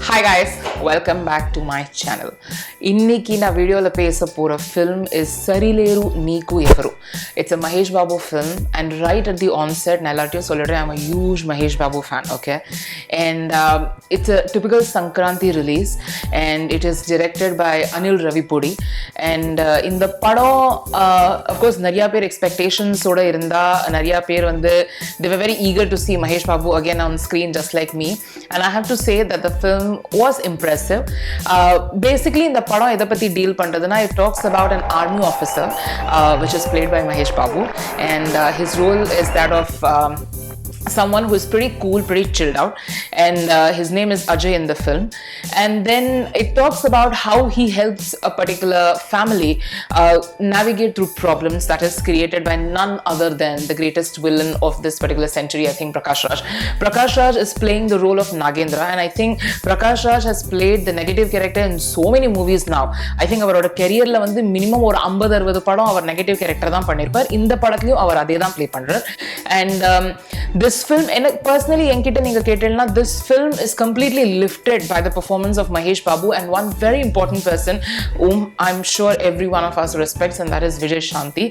Hi guys, welcome back to my channel. இன்னைக்கு நான் வீடியோல பேச போற film is Sarileru Neekevvaru. It's a Mahesh Babu film and right at the onset நான் எல்லாத்தையும் சொல்லிடுறேன், I'm a huge Mahesh Babu fan, okay? And it's a typical Sankranti release and it is directed by Anil Ravipudi and இந்த படம் of course நிறைய பேர் expectations ஓட இருந்தா நிறைய பேர் வந்து they were very eager to see Mahesh Babu again on screen just like me, and I have to say that the film was impressive. Basically in the padam edha patti deal pandraduna, it talks about an army officer which is played by Mahesh Babu, and his role is that of someone who is pretty cool, pretty chilled out, and his name is Ajay in the film. And then it talks about how he helps a particular family navigate through problems that is created by none other than the greatest villain of this particular century, I think Prakash Raj. Prakash Raj is playing the role of Nagendra, and I think Prakash Raj has played the negative character in so many movies now. I think avaroda career la vandu minimum or 50-60 padam avar negative character dhaan pannirpar. Indha padathilum avar adhe dhaan play pandrar. And this film, and personally enkitta neenga kettልና, this film is completely lifted by the performance of Mahesh Babu and one very important person whom I'm sure every one of us respects, and that is Vijay Shanti.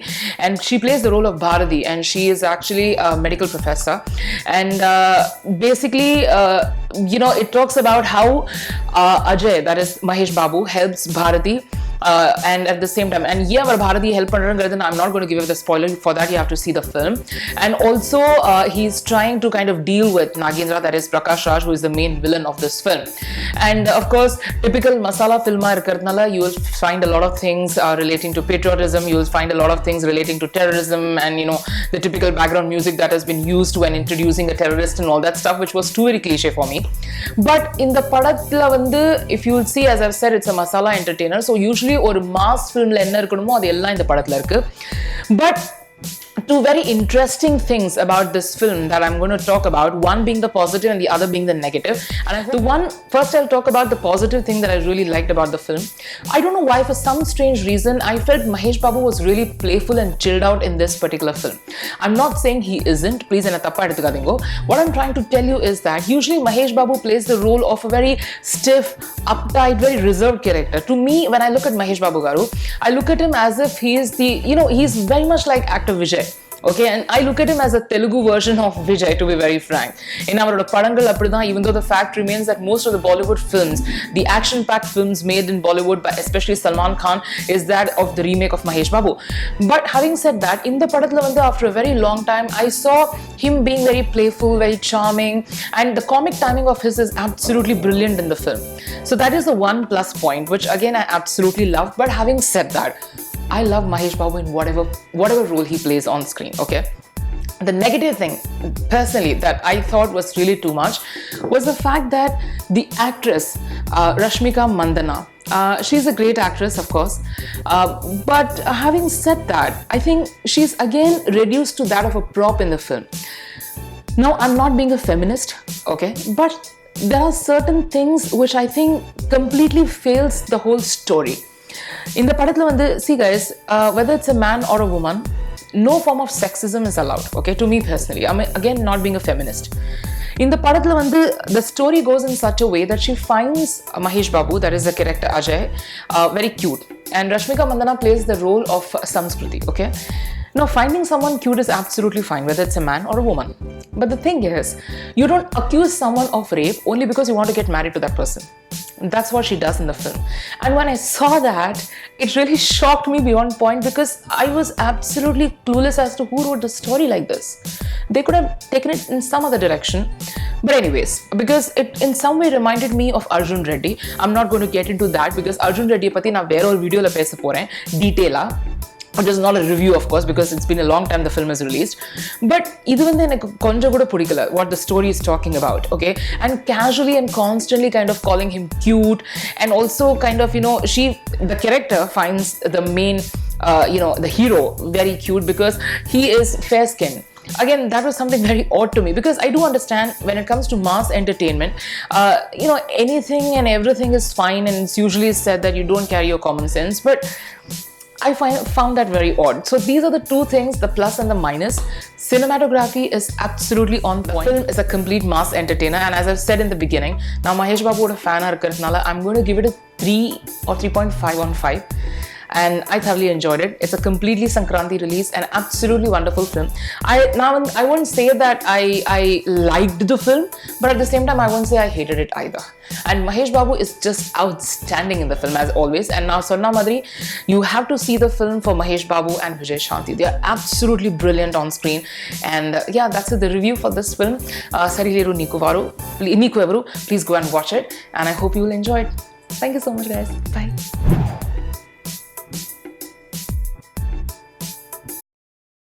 And she plays the role of Bharati, and she is actually a medical professor. And basically it talks about how Ajay, that is Mahesh Babu, helps Bharati and at the same time, and our Bharati help pandrangiradhu I'm not going to give you the spoiler, for that you have to see the film. And also he's trying to kind of deal with Nagendra, that is Prakash Raj, who is the main villain of this film. And of course typical masala film irukradnala, you will find a lot of things relating to patriotism, you will find a lot of things relating to terrorism, and the typical background music that has been used when introducing a terrorist and all that stuff, which was too very cliche for me. But in the padathila vandu, if you will see, as I've said, it's a masala entertainer, so usually ஒரு mass ஃபிலிம்ல என்ன இருக்கணுமோ அது எல்லாம் இந்த படத்துல இருக்கு. But two very interesting things about this film that I'm going to talk about, one being the positive and the other being the negative. And first I'll talk about the positive thing that I really liked about the film. I don't know why, for some strange reason I felt Mahesh Babu was really playful and chilled out in this particular film. I'm not saying he isn't, please enna thappa eduthukadingo. What I'm trying to tell you is that usually Mahesh Babu plays the role of a very stiff, uptight, very reserved character. To me, when I look at Mahesh Babu garu, I look at him as if he is the, he's very much like actor Vijay. Okay, and I look at him as a Telugu version of Vijay, to be very frank. In our padangal appadha, even though the fact remains that most of the Bollywood films, the action-packed films made in Bollywood by especially Salman Khan, is that of the remake of Mahesh Babu. But having said that, in the padathila vandu, after a very long time, I saw him being very playful, very charming, and the comic timing of his is absolutely brilliant in the film. So that is the one plus point, which again I absolutely love. But having said that, I love Mahesh Babu in whatever role he plays on screen, okay? The negative thing, personally, that I thought was really too much was the fact that the actress, Rashmika Mandanna, she's a great actress, of course, but having said that, I think she's again reduced to that of a prop in the film. Now, I'm not being a feminist, okay, but there are certain things which I think completely fails the whole story. In the padathila vandu, see guys, whether it's a man or a woman, no form of sexism is allowed, okay, to me personally. I'm again not being a feminist. In the padathila vandu, the story goes in such a way that she finds Mahesh Babu, that is the character Ajay, very cute, and Rashmika Mandanna plays the role of Samskruti, okay. Now, finding someone cute is absolutely fine, whether it's a man or a woman. But the thing is, you don't accuse someone of rape only because you want to get married to that person. That's what she does in the film. And when I saw that, it really shocked me beyond point, because I was absolutely clueless as to who wrote the story like this. They could have taken it in some other direction. But anyways, because it in some way reminded me of Arjun Reddy. I'm not going to get into that because Arjun Reddy patti na vera or video la pesa poren detail ah. It is not a review, of course, because it's been a long time the film is released. But idu vandu enakku konja kuda pudikala what the story is talking about, okay? And casually and constantly kind of calling him cute, and also kind of, the character finds the main, the hero very cute because he is fair skinned. Again, that was something very odd to me, because I do understand when it comes to mass entertainment, anything and everything is fine, and it's usually said that you don't carry your common sense. But found that very odd. So these are the two things, the plus and the minus. Cinematography is absolutely on point. The film is a complete mass entertainer, and as I've said in the beginning, now Mahesh Babu oda fan I'm going to give it a 3 or 3.5 on 5. And I thoroughly enjoyed it. It's a completely Sankranti release, an absolutely wonderful film. I won't say that I liked the film, but at the same time I won't say I hated it either. And Mahesh Babu is just outstanding in the film as always. And now Swarna Madri, you have to see the film for Mahesh Babu and Vijay Shanti. They are absolutely brilliant on screen. And yeah, that's the review for this film, Sarileru Neekevvaru. Please go and watch it, and I hope you will enjoy it. Thank you so much, guys. Bye.